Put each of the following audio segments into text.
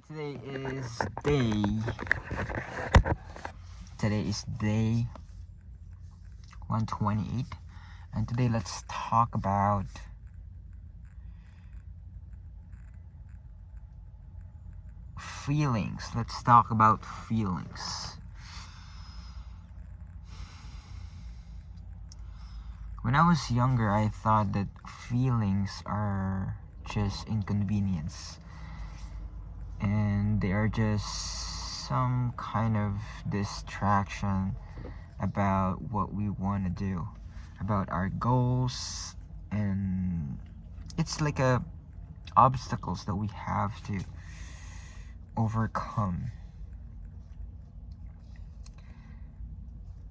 Today is day. Today is day 128, and today let's talk about feelings. Let's talk about feelings. When I was younger, I thought that feelings are just inconvenience, and they are just some kind of distraction about what we want to do, about our goals, and it's like obstacles that we have to overcome.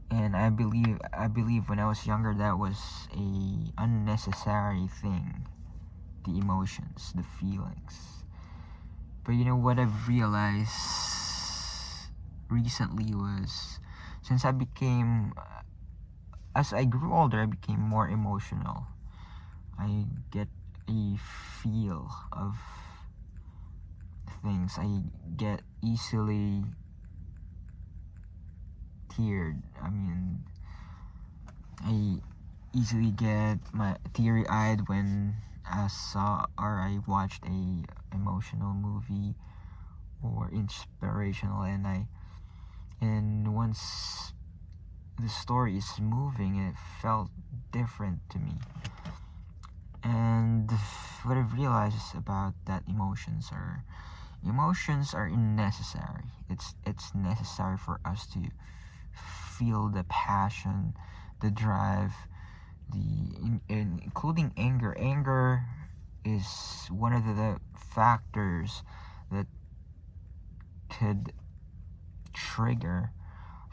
And I believe when I was younger that was a unnecessary thing, the emotions, the feelings. But you know what I've realized recently was, since as I grew older, I became more emotional. I get a feel of things. I get easily teared. I easily get my teary-eyed when I saw or I watched a emotional movie or inspirational, and once the story is moving, it felt different to me. And what I've realized about that emotions are unnecessary. It's necessary for us to feel the passion, the drive, including anger. Anger is one of the factors that could trigger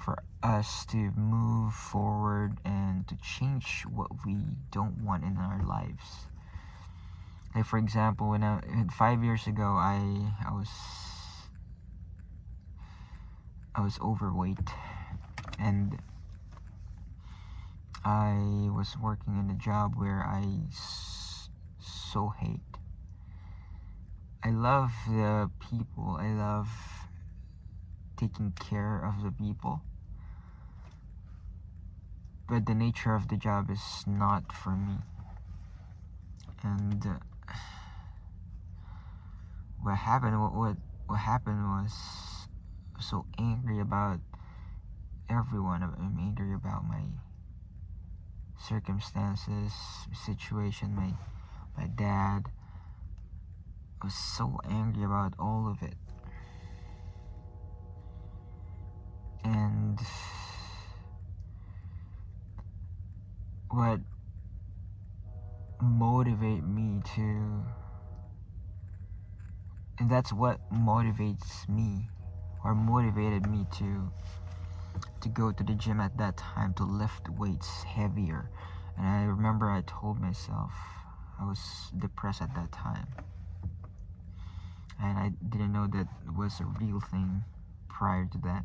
for us to move forward and to change what we don't want in our lives. Like for example, 5 years ago, I was overweight, and I was working in a job where so hate. I love the people. I love taking care of the people. But the nature of the job is not for me. And what happened was, I was so angry about everyone. I'm angry about my circumstances, situation, my dad. I was so angry about all of it. And what motivate me to and that's what motivates me, or motivated me to go to the gym at that time, to lift weights heavier. And I remember I told myself, I was depressed at that time, and I didn't know that it was a real thing prior to that.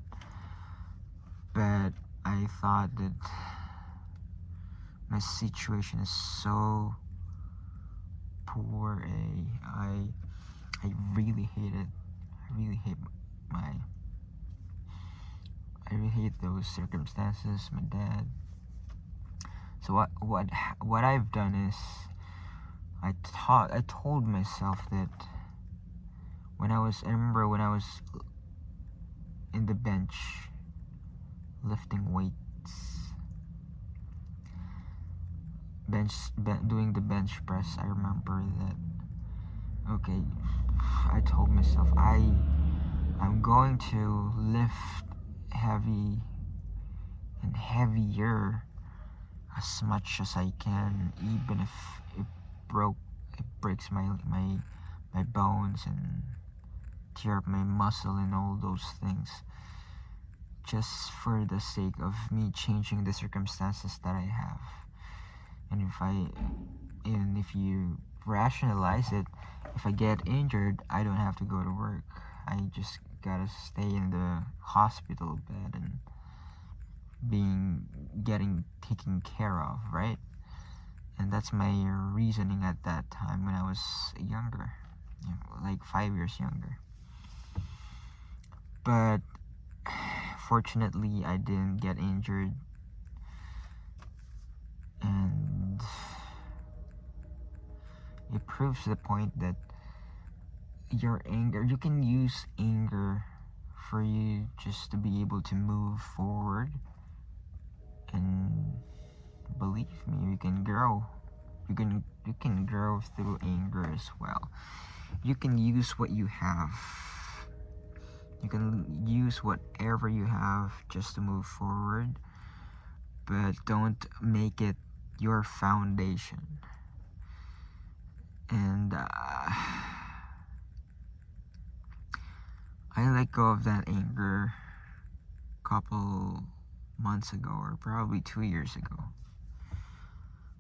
But I thought that my situation is so poor. I really hate it. I really hate I really hate those circumstances, my dad. So what I've done is, I told myself that I remember when I was in the bench lifting weights, doing the bench press. I remember that, okay, I told myself I'm going to lift heavy and heavier as much as I can, even if it breaks my bones and tear up my muscle and all those things, just for the sake of me changing the circumstances that I have. And if you rationalize it, if I get injured, I don't have to go to work. I just gotta stay in the hospital bed and getting taken care of, right? And that's my reasoning at that time when I was younger, like 5 years younger. But fortunately, I didn't get injured, and it proves the point that your anger, you can use anger for you just to be able to move forward, and believe me, you can grow. You can grow through anger as well. You can use what you have. You can use whatever you have just to move forward, but don't make it your foundation. And I let go of that anger a couple months ago, or probably 2 years ago,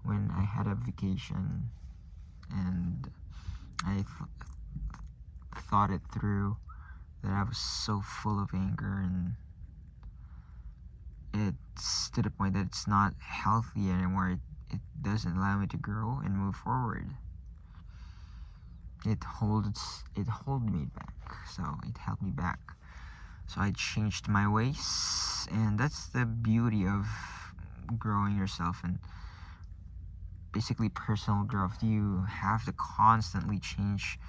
when I had a vacation and I thought it through, that I was so full of anger, and it's to the point that it's not healthy anymore. It doesn't allow me to grow and move forward. It held me back, so it held me back. So I changed my ways, and that's the beauty of growing yourself and basically personal growth. You have to constantly change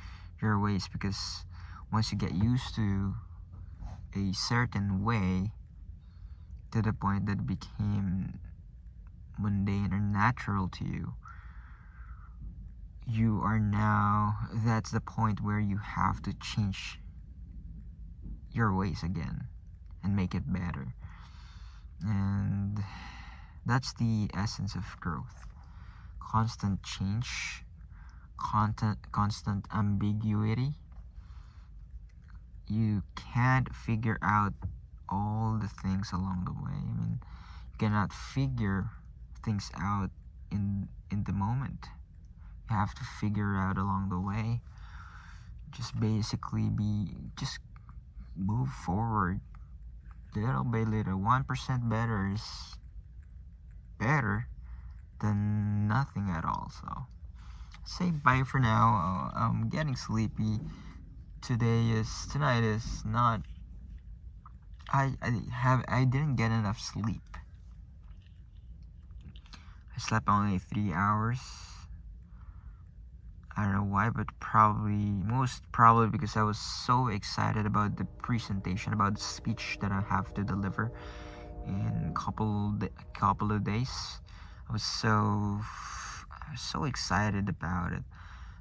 your ways, because once you get used to a certain way, to the point that it became mundane or natural to you, that's the point where you have to change your ways again and make it better. And that's the essence of growth. Constant change, constant ambiguity. You can't figure out all the things along the way. I mean, you cannot figure things out in the moment. You have to figure out along the way. Just basically just move forward little by little. 1% better is better than nothing at all. So say bye for now. I'm getting sleepy. Tonight is not. I didn't get enough sleep. I slept only 3 hours. I don't know why, but most probably because I was so excited about the presentation, about the speech that I have to deliver in couple of days. I was so excited about it.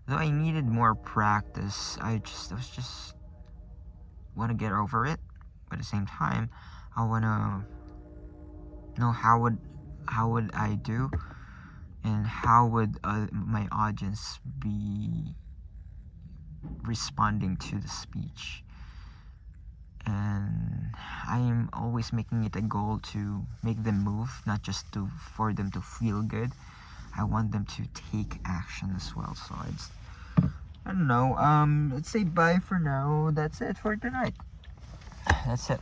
Though I needed more practice, I was just want to get over it. But at the same time, I want to know how would I do, and how would my audience be responding to the speech. And I am always making it a goal to make them move, not just for them to feel good. I want them to take action as well. So I don't know. Let's say bye for now. That's it for tonight. That's it.